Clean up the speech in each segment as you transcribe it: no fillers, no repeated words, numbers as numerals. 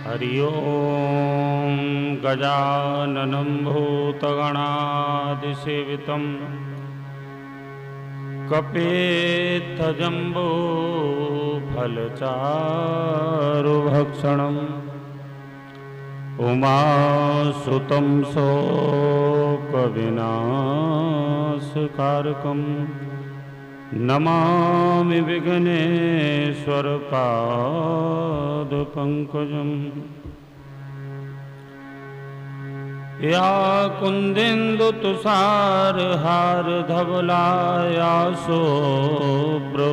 हरि ओं गजाननं भूतगणादिसेवितं कपित्थजम्बूफलचारुभक्षणम् उमासुतं शोकविनाशकारकं नमामि विघ्नेश्वरपादपङ्कजम्। या कुन्देन्दुतुषारहारधवला शुभ्रवस्त्रावृता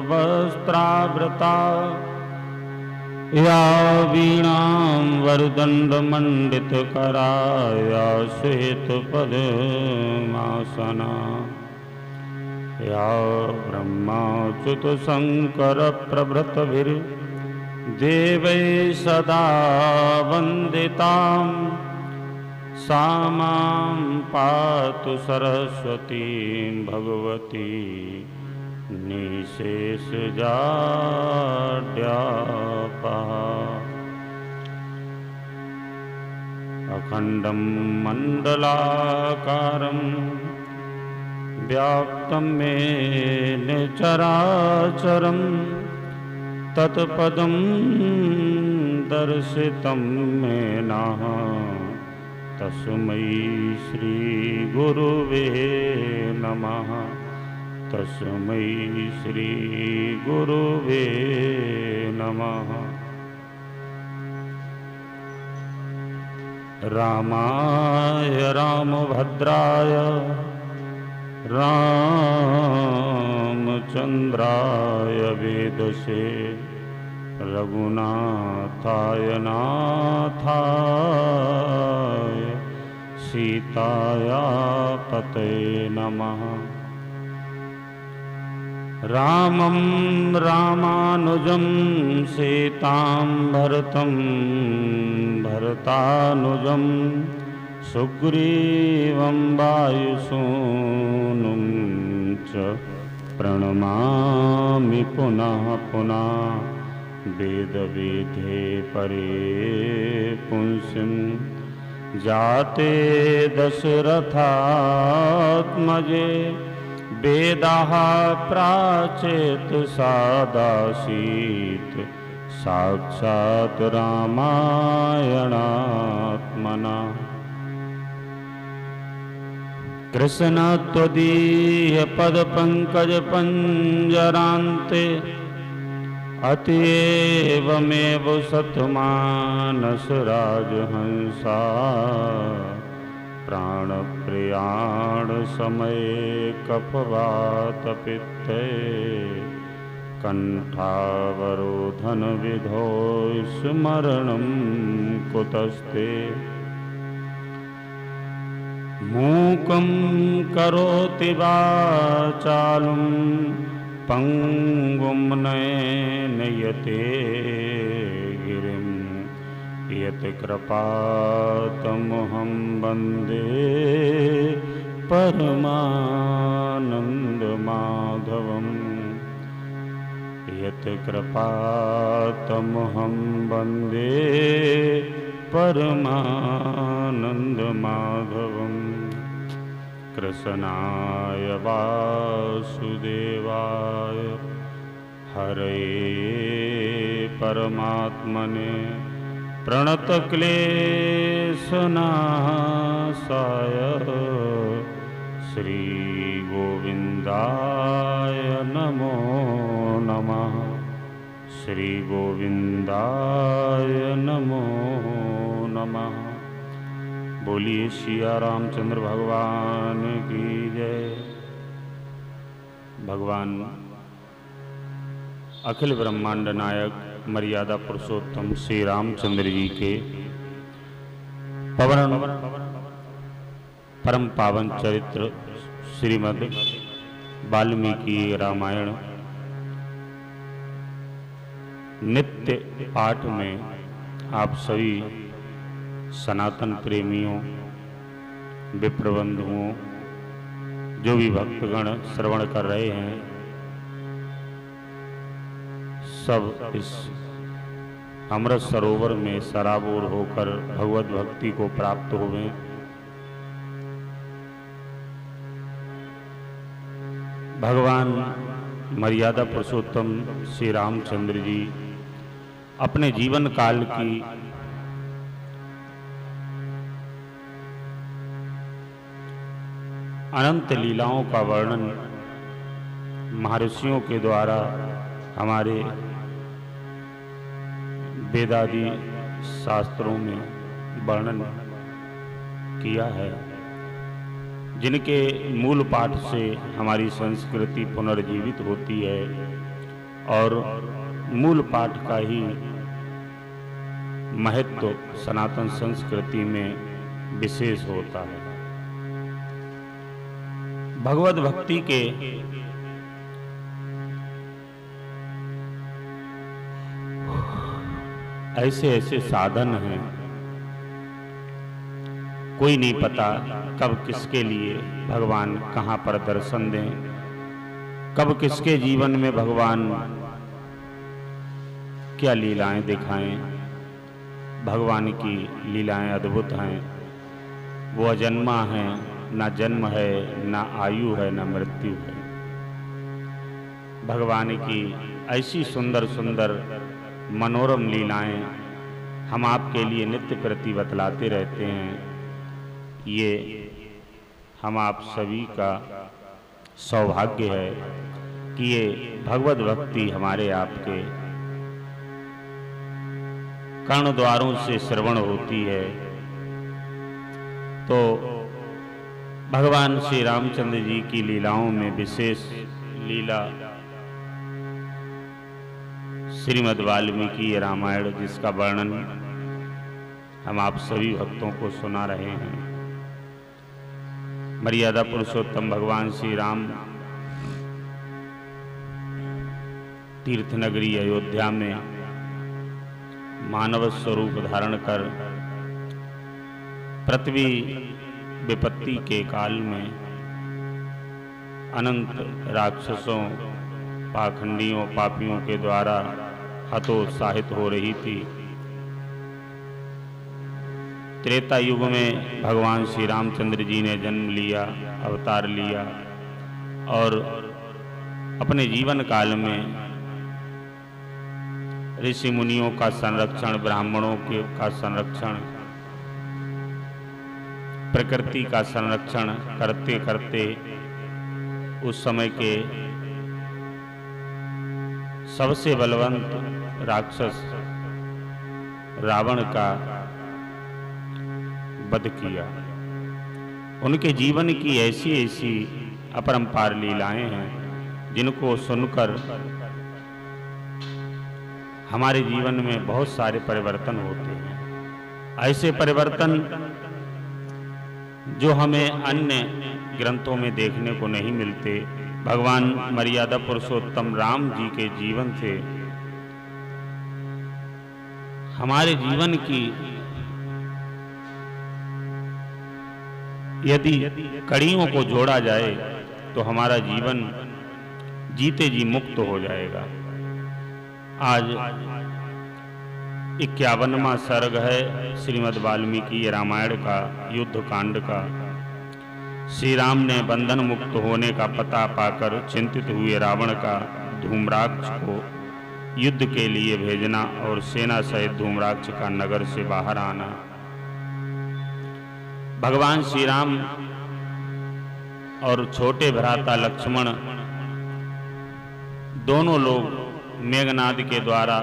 या वीणां वरदण्डमण्डितकरा या श्वेतपद्मासना या ब्रह्माच्युतशङ्करप्रभृतिभिर्देवैः सदा वन्दितां सा मां पातु सरस्वतीं भगवती निःशेषजाड्यापहा। अखण्डं मण्डलाकारं व्याप्तं येन चराचरं तत्पदं दर्शितं येन तस्मै श्रीगुरुवे नमः। तस्मै श्रीगुरुवे नमः। रामाय रामभद्राय रामचन्द्राय वेदसे रघुनाथाय नाथाय सीताया पतये नमः। रामं रामानुजं सीतां भरतं भरतानुजं सुग्रीवं वायुसूनुं च प्रणमामि पुनः पुनः। वेदवेद्ये परे पुंसिं जाते दशरथात्मजे वेदाः प्राचेत सादासीत् साक्षात् रामायणात्मना। कृष्ण त्वदीय पदपङ्कज पंजरान्ते अतएवमेव सतमानस राजहंसा प्राणप्रियाण समये कफवातपित्ते कंठावरोधन विधौ स्मरणं कुतस्ते। मूकं करोति वाचालं पंगुं नयते गिरिं यत्कृपातमहं वन्दे परमानन्दमाधवम्। यत्कृपातमहं वन्दे परमानन्दमाधवम्। कृष्णाय वासुदेवाय हरये परमात्मने प्रणतक्लेशनाशाय श्रीगोविन्दाय नमो नमः। श्रीगोविन्दाय नमो नमः। बोलिए सिया रामचंद्र भगवान की जय। भगवान अखिल ब्रह्मांड नायक मर्यादा पुरुषोत्तम श्री रामचंद्र जी के परम पावन चरित्र श्रीमद् वाल्मीकि रामायण नित्य पाठ में आप सभी सनातन प्रेमियों, विप्रबंधुओं, जो भी भक्तगण श्रवण कर रहे हैं, सब इस अमृत सरोवर में सराबोर होकर भगवत भक्ति को प्राप्त हुए। भगवान मर्यादा पुरुषोत्तम श्री रामचंद्र जी अपने जीवन काल की अनंत लीलाओं का वर्णन महर्षियों के द्वारा हमारे वेदादि शास्त्रों में वर्णन किया है, जिनके मूल पाठ से हमारी संस्कृति पुनर्जीवित होती है और मूल पाठ का ही महत्व सनातन संस्कृति में विशेष होता है। भगवत भक्ति के ऐसे ऐसे साधन हैं, कोई नहीं पता कब किसके लिए भगवान कहाँ पर दर्शन दें, कब किसके जीवन में भगवान क्या लीलाएं दिखाएं। भगवान की लीलाएं अद्भुत हैं। वो अजन्मा हैं, ना जन्म है, ना आयु है, ना मृत्यु है। भगवान की ऐसी सुंदर सुंदर मनोरम लीलाएं हम आपके लिए नित्य प्रति बतलाते रहते हैं। ये हम आप सभी का सौभाग्य है कि ये भगवत भक्ति हमारे आपके कर्ण द्वारों से श्रवण होती है। तो भगवान श्री रामचंद्र जी की लीलाओं में विशेष लीला श्रीमद् वाल्मीकि रामायण, जिसका वर्णन हम आप सभी भक्तों को सुना रहे हैं। मर्यादा पुरुषोत्तम भगवान श्री राम तीर्थ नगरी अयोध्या में मानव स्वरूप धारण कर पृथ्वी विपत्ति के काल में अनंत राक्षसों, पाखंडियों, पापियों के द्वारा हतोत्साहित हो रही थी। त्रेता युग में भगवान श्री रामचंद्र जी ने जन्म लिया, अवतार लिया और अपने जीवन काल में ऋषि मुनियों का संरक्षण, ब्राह्मणों के का संरक्षण, प्रकृति का संरक्षण करते करते उस समय के सबसे बलवंत राक्षस रावण का वध किया। उनके जीवन की ऐसी ऐसी अपरंपार लीलाएं हैं जिनको सुनकर हमारे जीवन में बहुत सारे परिवर्तन होते हैं। ऐसे परिवर्तन जो हमें अन्य ग्रंथों में देखने को नहीं मिलते, भगवान मर्यादा पुरुषोत्तम राम जी के जीवन से हमारे जीवन की यदि कड़ियों को जोड़ा जाए तो हमारा जीवन जीते जी मुक्त हो जाएगा। आज 51वां सर्ग है श्रीमद् वाल्मीकि रामायण का, युद्ध कांड का। श्री राम ने बंधन मुक्त होने का पता पाकर चिंतित हुए रावण का धूम्राक्ष को युद्ध के लिए भेजना और सेना सहित धूम्राक्ष का नगर से बाहर आना। भगवान श्री राम और छोटे भ्राता लक्ष्मण दोनों लोग मेघनाद के द्वारा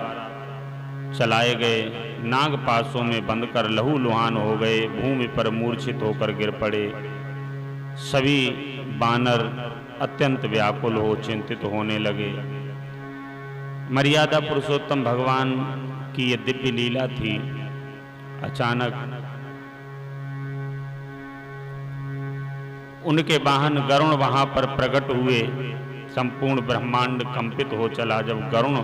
चलाए गए नागपाशों में बंधकर लहूलुहान हो गए, भूमि पर मूर्छित होकर गिर पड़े। सभी बानर अत्यंत व्याकुल हो चिंतित होने लगे। मर्यादा पुरुषोत्तम भगवान की यह दिव्य लीला थी। अचानक उनके वाहन गरुण वहां पर प्रकट हुए। संपूर्ण ब्रह्मांड कंपित हो चला जब गरुण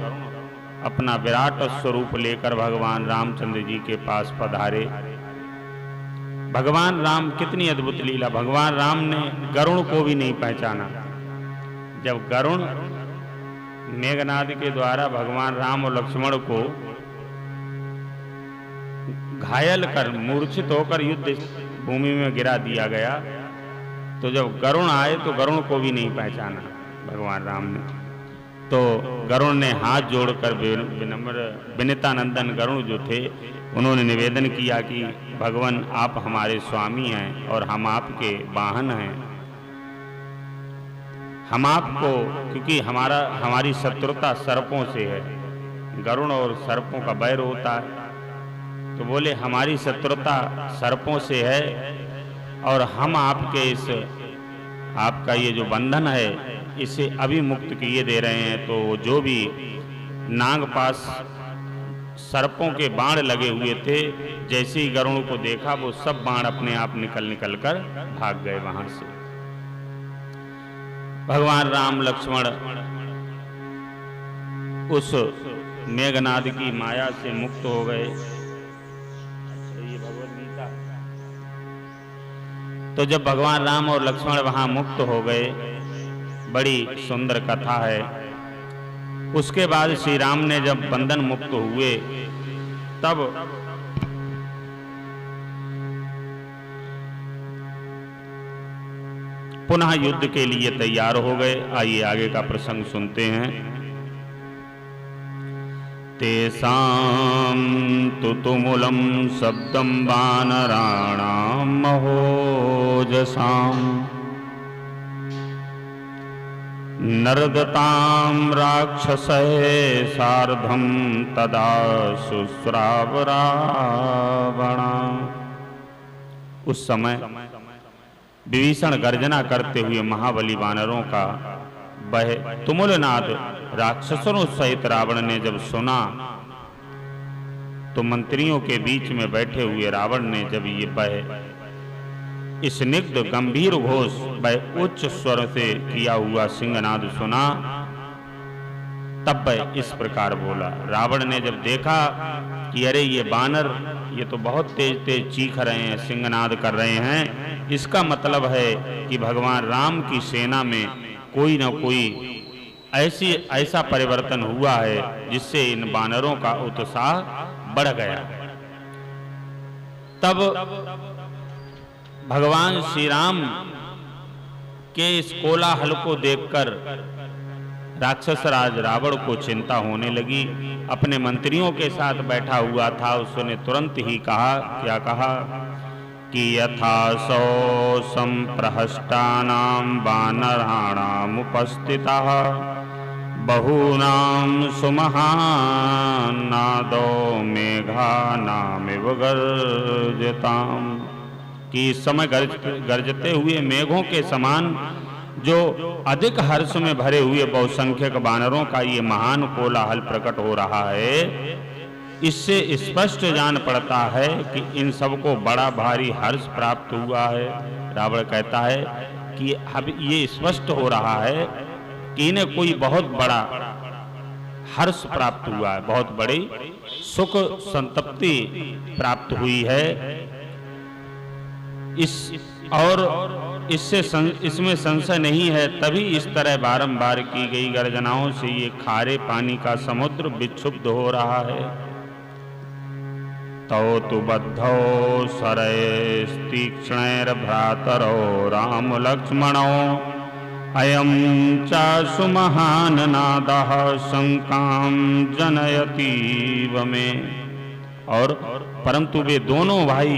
अपना विराट स्वरूप लेकर भगवान रामचंद्र जी के पास पधारे। भगवान राम, कितनी अद्भुत लीला! भगवान राम ने गरुण को भी नहीं पहचाना। जब गरुण मेघनाद के द्वारा भगवान राम और लक्ष्मण को घायल कर मूर्छित होकर युद्ध भूमि में गिरा दिया गया। तो जब गरुण आए तो गरुण को भी नहीं पहचाना भगवान राम ने। तो गरुण ने हाथ जोड़कर विनम्र विनीतानंदन गरुण जो थे उन्होंने निवेदन किया कि भगवान आप हमारे स्वामी हैं और हम आपके वाहन हैं। हम आपको, क्योंकि हमारी शत्रुता सर्पों से है, गरुण और सर्पों का बैर होता है, तो बोले हमारी शत्रुता सर्पों से है और हम आपके आपका ये जो बंधन है इसे अभी मुक्त किए दे रहे हैं। तो जो भी नागपाश सर्पों के बाण लगे हुए थे, जैसे ही गरुण को देखा वो सब बाण अपने आप निकल कर भाग गए वहां से। भगवान राम लक्ष्मण उस मेघनाद की माया से मुक्त हो गए। ये भगवद गीता। तो जब भगवान राम और लक्ष्मण वहां मुक्त हो गए, बड़ी सुंदर कथा है। उसके बाद श्री राम ने जब बंधन मुक्त हुए तब पुनः युद्ध के लिए तैयार हो गए। आइए आगे का प्रसंग सुनते हैं। तेषां तु तुमुलं शब्दं वानराणां महोजसां नर्दतां राक्षसैः सार्धं तदा शुश्राव रावणा। उस समय विभीषण गर्जना करते हुए महाबली वानरों का वह तुमुलनाद राक्षसों सहित रावण ने जब सुना, तो मंत्रियों के बीच में बैठे हुए रावण ने जब ये वह स्निग्ध गंभीर घोष वह उच्च स्वर से किया हुआ सिंहनाद सुना, तब वह इस प्रकार बोला। रावण ने जब देखा कि अरे ये बानर ये तो बहुत तेज तेज चीख रहे हैं, सिंहनाद कर रहे हैं, इसका मतलब है कि भगवान राम की सेना में कोई न कोई ऐसा परिवर्तन हुआ है जिससे इन बानरों का उत्साह बढ़ गया। तब भगवान श्री राम के इस कोलाहल को देखकर राक्षस राज रावण को चिंता होने लगी। अपने मंत्रियों के साथ बैठा हुआ था, उसने तुरंत ही कहा, क्या कहा कि यथा सौ संप्रहष्टानां वानराणाम् उपस्थितः बहूनां सुमहान् नादो मेघानामिव गर्जताम्। कि इस समय गर्जते हुए मेघों के समान जो अधिक हर्ष में भरे हुए बहुसंख्यक वानरों का ये महान कोलाहल प्रकट हो रहा है, इससे स्पष्ट जान पड़ता है कि इन सबको बड़ा भारी हर्ष प्राप्त हुआ है। रावण कहता है कि अब ये स्पष्ट हो रहा है कि इन्हें कोई बहुत बड़ा हर्ष प्राप्त हुआ है, बहुत बड़ी सुख संतप्ति प्राप्त हुई है। इसमें संशय नहीं है, तभी इस तरह बारंबार की गई गर्जनाओं से ये खारे पानी का समुद्र विक्षुब्ध हो रहा है। तौ तु बद्धौ शरैस्तीक्ष्णैर्भ्रातरौ राम लक्ष्मणौ अयं चाशु महान् नादः शंकां जनयतीव मे। और परंतु वे दोनों भाई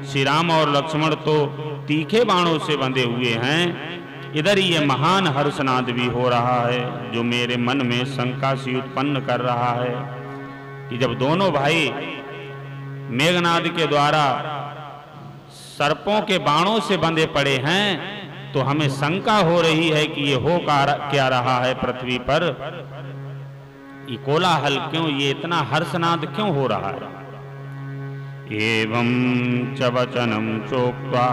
श्री राम और लक्ष्मण तो तीखे बाणों से बंधे हुए हैं, इधर ये महान हर्षनाद भी हो रहा है जो मेरे मन में शंका सी उत्पन्न कर रहा है कि जब दोनों भाई मेघनाद के द्वारा सर्पों के बाणों से बंधे पड़े हैं, तो हमें शंका हो रही है कि ये हो क्या रहा है पृथ्वी पर, ये कोलाहल क्यों, ये इतना हर्षनाद क्यों हो रहा है। एवं च वचनं चोक्त्वा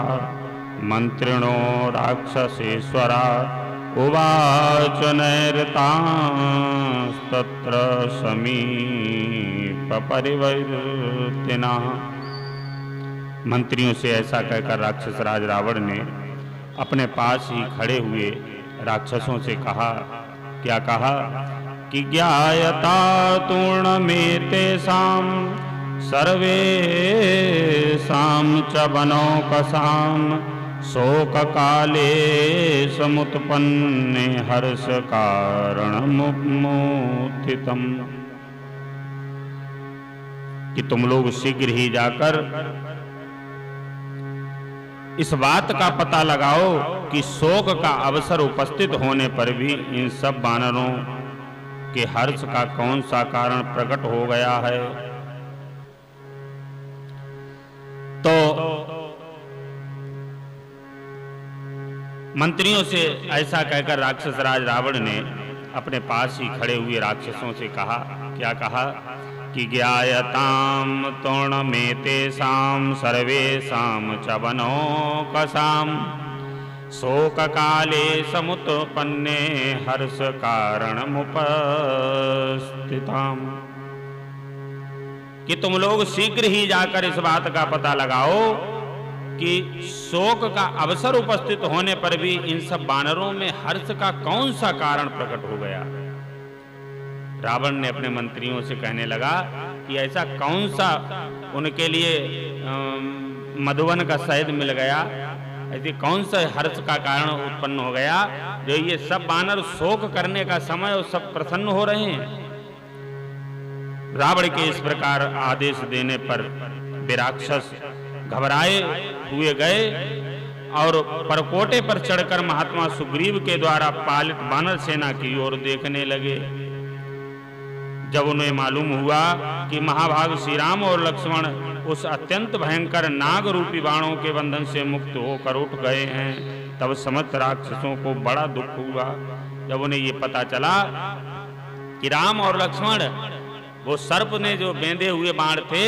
मंत्रिणो राक्षसेश्वरा उवाच नैरतांस्तत्र समीप परिवर्तिना। मंत्रियों से ऐसा कहकर राक्षस राज रावण ने अपने पास ही खड़े हुए राक्षसों से कहा, क्या कहा कि ज्ञायता तूर्णमेतेषां सर्वेषां च वनौकसां शोक काले समुत्पन्ने हर्ष कारणमुत्थितम्। कि तुम लोग शीघ्र ही जाकर इस बात का पता लगाओ कि शोक का अवसर उपस्थित होने पर भी इन सब वानरों के हर्ष का कौन सा कारण प्रकट हो गया है। तो मंत्रियों से ऐसा कहकर राक्षस राज रावण ने अपने पास ही खड़े हुए राक्षसों से कहा, क्या कहा कि ज्ञायताम तोणमेतेषां सर्वेषां च वनौकसां शोक काले समुत्पन्ने हर्ष कारणमुपस्थिताम्। कि तुम लोग शीघ्र ही जाकर इस बात का पता लगाओ कि शोक का अवसर उपस्थित होने पर भी इन सब वानरों में हर्ष का कौन सा कारण प्रकट हो गया। रावण ने अपने मंत्रियों से कहने लगा कि ऐसा कौन सा उनके लिए मधुवन का शहद मिल गया, ऐसे कौन सा हर्ष का कारण उत्पन्न हो गया जो ये सब वानर शोक करने का समय और सब प्रसन्न हो रहे हैं। रावण के इस प्रकार आदेश देने पर वे राक्षस घबराए हुए गए और परकोटे पर चढ़कर महात्मा सुग्रीव के द्वारा पालित वानर सेना की ओर देखने लगे। जब उन्हें मालूम हुआ कि महाभाग श्री राम और लक्ष्मण उस अत्यंत भयंकर नाग रूपी बाणों के बंधन से मुक्त होकर उठ गए हैं, तब समस्त राक्षसों को बड़ा दुख हुआ। जब उन्हें ये पता चला कि राम और लक्ष्मण वो सर्प ने जो बेंधे हुए बाण थे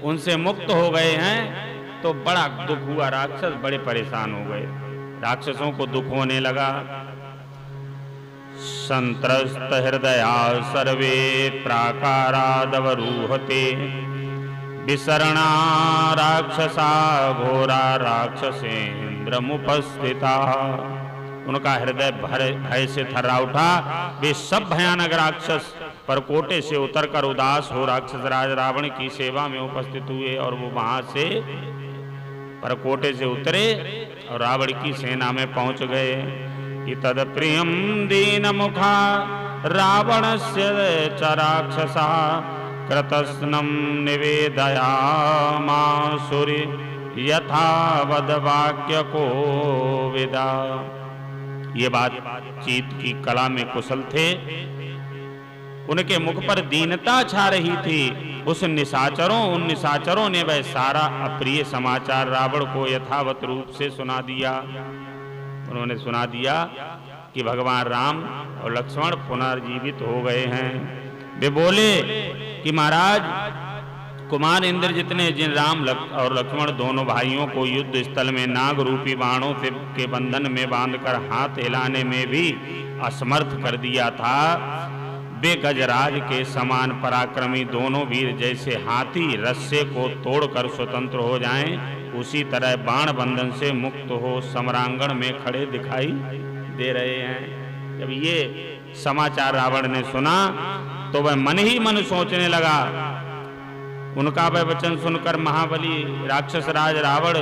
उनसे मुक्त हो गए हैं, तो बड़ा दुख हुआ। राक्षस बड़े परेशान हो गए, राक्षसों को दुख होने लगा। संत्रस्त हृदया सर्वे प्राकारादवरूहते विसरणा राक्षसा घोरा राक्षसेन्द्रमुपस्थिता। उनका हृदय भय से थर्रा उठा। वे सब भयानक राक्षस परकोटे से उतरकर उदास हो राक्षस राज रावण की सेवा में उपस्थित हुए और वो वहां से परकोटे से उतरे और रावण की सेना में पहुंच गए। तद प्रियम दीन मुखा रावणस्य च राक्षसा कृतस्नम निवेदयामासुरि यथावद वाक्य को विदा। ये बातचीत की कला में कुशल थे, उनके मुख पर दीनता छा रही थी। उन निशाचरों ने वह सारा अप्रिय समाचार रावण को यथावत रूप से सुना दिया। उन्होंने सुना दिया कि भगवान राम और लक्ष्मण पुनर्जीवित हो गए हैं। वे बोले कि महाराज, कुमार इंद्रजित ने जिन राम और लक्ष्मण दोनों भाइयों को युद्ध स्थल में नाग रूपी बाणों के बंधन में बांधकर हाथ हिलाने में भी असमर्थ कर दिया था, वे गजराज के समान पराक्रमी दोनों वीर जैसे हाथी रस्से को तोड़कर स्वतंत्र हो जाएं, उसी तरह बाण बंधन से मुक्त हो समरांगण में खड़े दिखाई दे रहे हैं। जब ये समाचार रावण ने सुना तो वह मन ही मन सोचने लगा। उनका वह वचन सुनकर महाबली राक्षस राज रावण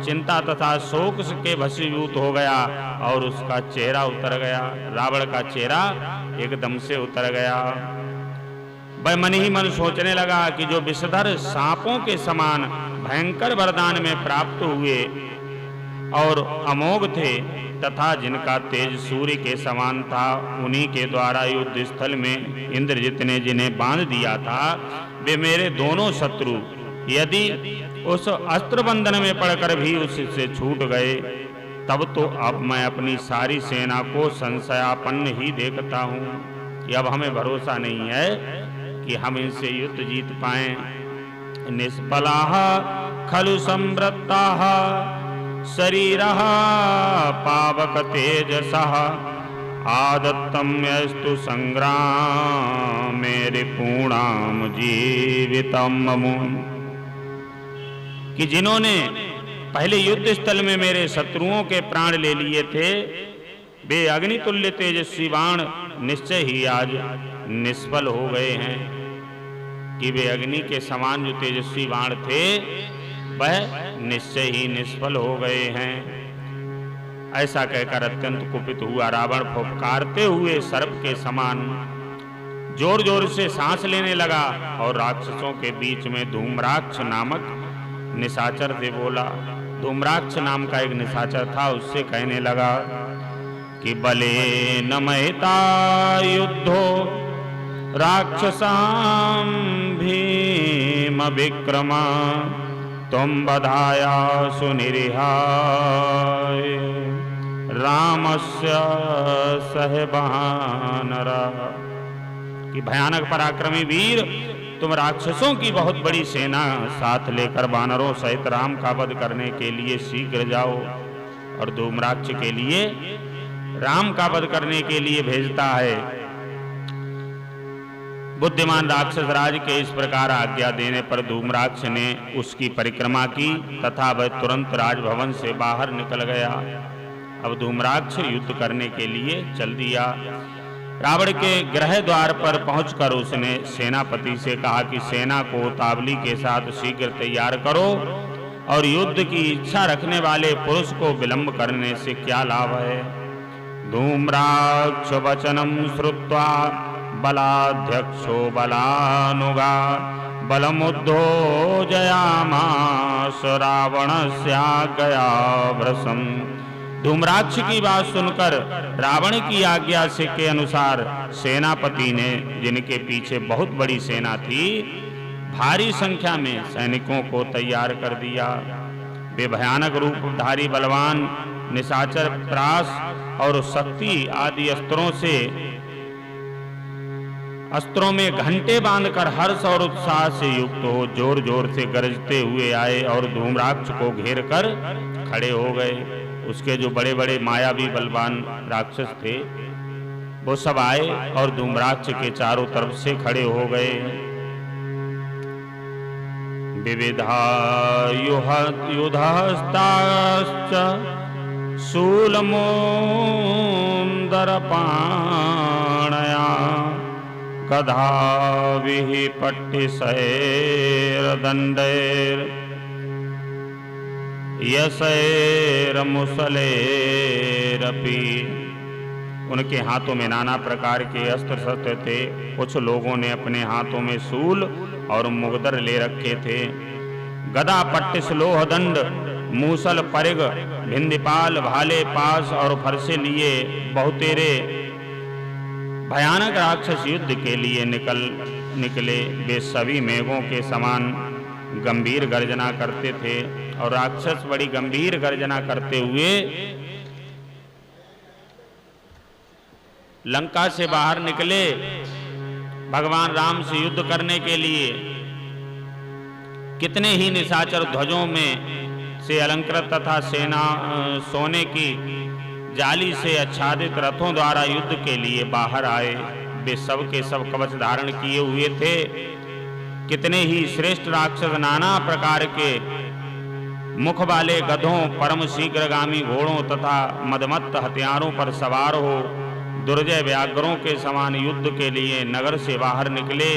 चिंता तथा शोक के भस्मीभूत हो गया और उसका चेहरा उतर गया। रावण का चेहरा एकदम से उतर गया। वह मन ही मन सोचने लगा कि जो विषधर सांपों के समान भयंकर वरदान में प्राप्त हुए और अमोघ थे तथा जिनका तेज सूर्य के समान था, उन्हीं के द्वारा युद्ध स्थल में इंद्रजित ने जिन्हें बांध दिया था, वे मेरे दोनों शत्रु यदि उस अस्त्र बंधन में पड़कर भी उससे छूट गए, तब तो अब मैं अपनी सारी सेना को संशयापन्न ही देखता हूँ कि अब हमें भरोसा नहीं है कि हम इनसे युद्ध जीत पाएं। निष्फलाः खलु संवृत्ताः शरीरः पावक तेजसः आदत्तं यस्तु संग्रामे रिपूणां जीवितं मम। कि जिन्होंने पहले युद्ध स्थल में मेरे शत्रुओं के प्राण ले लिए थे, वे अग्नितुल्य तेजस्वी बाण निश्चय ही आज निष्फल हो गए हैं। कि वे अग्नि के समान जो तेजस्वी बाण थे वह निश्चय ही निष्फल हो गए हैं। ऐसा कहकर अत्यंत कुपित हुआ रावण फुफकारते हुए सर्प के समान जोर जोर से सांस लेने लगा और राक्षसों के बीच में धूम्राक्ष नामक निशाचर से बोला। धूम्राक्ष नाम का एक निशाचर था, उससे कहने लगा कि बले न महिता युद्धो राक्षसां भीम विक्रमा तुम बधाया सुनिरिहाय रामस्य सहबानरा। कि भयानक पराक्रमी वीर, तुम राक्षसों की बहुत बड़ी सेना साथ लेकर वानरों सहित राम का वध करने के लिए शीघ्र जाओ। और धूम्राक्ष के लिए राम का वध करने के लिए भेजता है। बुद्धिमान राक्षस राज के इस प्रकार आज्ञा देने पर धूम्राक्ष ने उसकी परिक्रमा की तथा वह तुरंत राजभवन से बाहर निकल गया। अब धूम्राक्ष युद्ध करने के लिए चल दिया। रावण के गृह द्वार पर पहुंचकर उसने सेनापति से कहा कि सेना को उतावली के साथ शीघ्र तैयार करो और युद्ध की इच्छा रखने वाले पुरुष को विलंब करने से क्या लाभ है। धूम्राक्ष वचनम श्रुत्वा बलाध्यक्षो बलानुगा बलमुद्धो जयामास रावणस्याज्ञया भृशं। धूम्राक्ष की बात सुनकर रावण की आज्ञा से के अनुसार सेनापति ने, जिनके पीछे बहुत बड़ी सेना थी, भारी संख्या में सैनिकों को तैयार कर दिया। वे भयानक रूपधारी बलवान निशाचर प्रास और शक्ति आदि अस्त्रों में घंटे बांधकर हर्ष और उत्साह से युक्त हो जोर जोर से गरजते हुए आए और धूम्राक्ष को घेर कर खड़े हो गए। उसके जो बड़े बड़े मायावी बलवान राक्षस थे वो सब आए और धूम्राक्ष के चारों तरफ से खड़े हो गए। विविधा युधास्ताश्च शूलमोन्दरपाणया गधाभिः पट्टिशैर्दण्डैर् यशैर्मुसलैरपि। उनके हाथों में नाना प्रकार के अस्त्र शस्त्र थे। कुछ लोगों ने अपने हाथों में शूल और मुगदर ले रखे थे। गदा, पट्टिश, लोह दंड, मूसल, परिग, भिंदीपाल, भाले, पास और फरसे लिए बहुतेरे भयानक राक्षस युद्ध के लिए निकले। वे सभी मेघों के समान गंभीर गर्जना करते थे और राक्षस बड़ी गंभीर गर्जना करते हुए लंका से बाहर निकले भगवान राम से युद्ध करने के लिए। कितने ही निशाचर ध्वजों में से अलंकृत तथा सेना सोने की जाली से आच्छादित रथों द्वारा युद्ध के लिए बाहर आए। वे सब के सब कवच धारण किए हुए थे। कितने ही श्रेष्ठ राक्षस नाना प्रकार के मुख वाले गधों, परम शीघ्रगामी घोड़ों तथा मदमत्त हथियारों पर सवार हो दुर्जय व्याघ्रों के समान युद्ध के लिए नगर से बाहर निकले।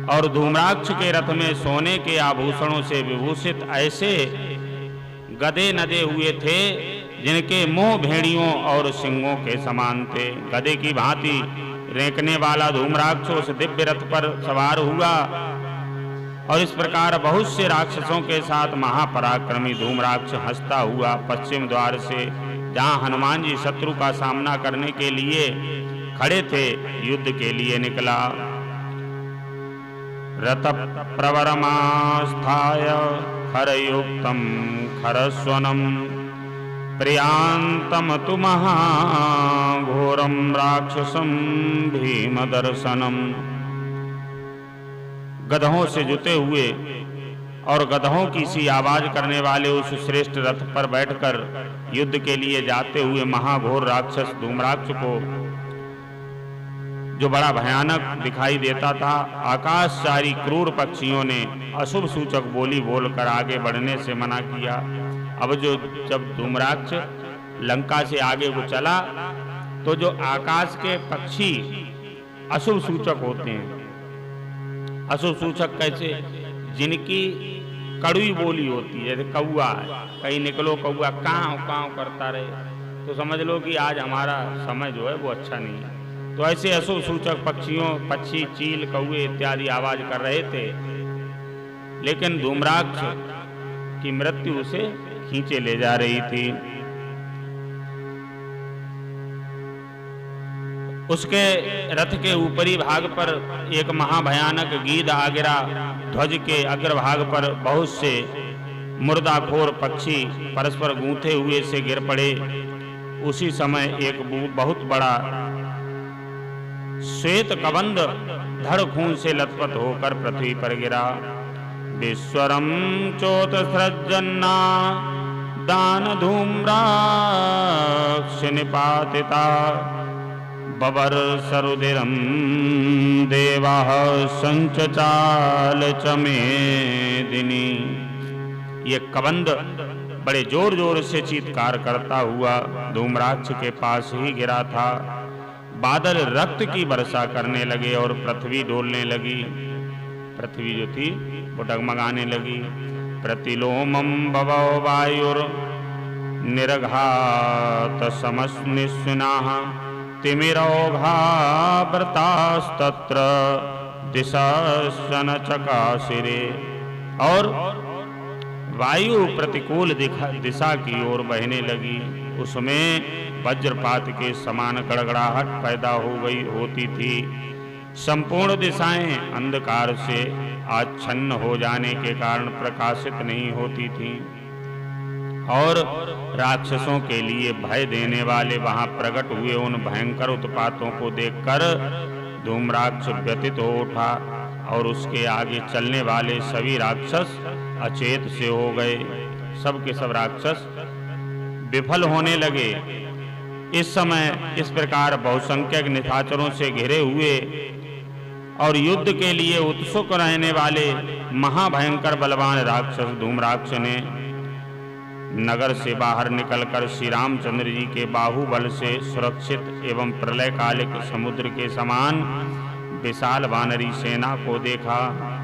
और धूम्राक्ष के रथ में सोने के आभूषणों से विभूषित ऐसे गधे नदे हुए थे जिनके मुंह भेड़ियों और सिंगों के समान थे। गधे की भांति रेंकने वाला धूम्राक्ष उस दिव्य रथ पर सवार हुआ और इस प्रकार बहुत से राक्षसों के साथ महापराक्रमी धूम्राक्ष हंसता हुआ पश्चिम द्वार से, जहां हनुमान जी शत्रु का सामना करने के लिए खड़े थे, युद्ध के लिए निकला। रथ प्रवरमास्थाय खरयुक्तं खरस्वनं प्रियांतम तु महाघोरं राक्षसं भीमदर्शनम्। गधों से जुते हुए और गधों की सी आवाज करने वाले उस श्रेष्ठ रथ पर बैठकर युद्ध के लिए जाते हुए महाघोर राक्षस धूम्राक्ष को, जो बड़ा भयानक दिखाई देता था, आकाशचारी क्रूर पक्षियों ने अशुभ सूचक बोली बोलकर आगे बढ़ने से मना किया। अब जब धूम्राक्ष लंका से आगे वो चला तो जो आकाश के पक्षी अशुभ सूचक होते हैं अशुभ सूचक कैसे? जिनकी कड़वी बोली होती है, जैसे कौआ है, कहीं निकलो कौआ काँव काँव करता रहे तो समझ लो कि आज हमारा समय जो है वो अच्छा नहीं है। तो ऐसे अशुभ सूचक पक्षी, चील, कौए इत्यादि आवाज कर रहे थे, लेकिन धूम्राक्ष की मृत्यु उसे खींचे ले जा रही थी। उसके रथ के ऊपरी भाग पर एक महाभयानक गीध आ गिरा। ध्वज के अग्रभाग पर बहुत से मुर्दाखोर पक्षी परस्पर गूंथे हुए से गिर पड़े। उसी समय एक बहुत बड़ा श्वेत कबंध धड़ खून से लथपथ होकर पृथ्वी पर गिरा। विश्वरम चोत सृजन्ना दान धूम्राक्ष निपातिता बबर सरुदिरम देवाः संचचाल चमेदिनी। ये कबंध बड़े जोर जोर से चीत्कार करता हुआ धूम्राक्ष के पास ही गिरा था। बादल रक्त की वर्षा करने लगे और पृथ्वी डोलने लगी। पृथ्वी जो थी वो डगमगाने लगी। प्रतिलोमम बभौ वायुर निर्घात समस्निस्विनाः तिमिरौघाव्रतास्तत्र दिशासन चकाशिरे। और वायु प्रतिकूल दिशा की ओर बहने लगी। उसमें वज्रपात के समान गड़गड़ाहट पैदा होती थी। संपूर्ण दिशाएं अंधकार से आच्छन्न हो जाने के कारण प्रकाशित नहीं होती थीं और राक्षसों के लिए भय देने वाले वहां प्रकट हुए उन भयंकर उत्पातों को देखकर धूम्राक्ष व्यथित हो उठा और उसके आगे चलने वाले सभी राक्षस अचेत से हो गए। सब के सब राक्षस विफल होने लगे। इस समय इस प्रकार बहुसंख्यक निशाचरों से घिरे हुए और युद्ध के लिए उत्सुक रहने वाले महाभयंकर बलवान राक्षस धूम्राक्ष ने नगर से बाहर निकलकर श्री रामचंद्र जी के बाहुबल से सुरक्षित एवं प्रलयकालिक समुद्र के समान विशाल वानरी सेना को देखा।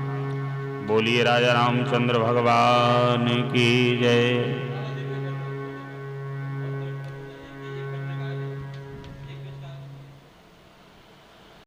बोलिए राजा रामचंद्र भगवान की जय।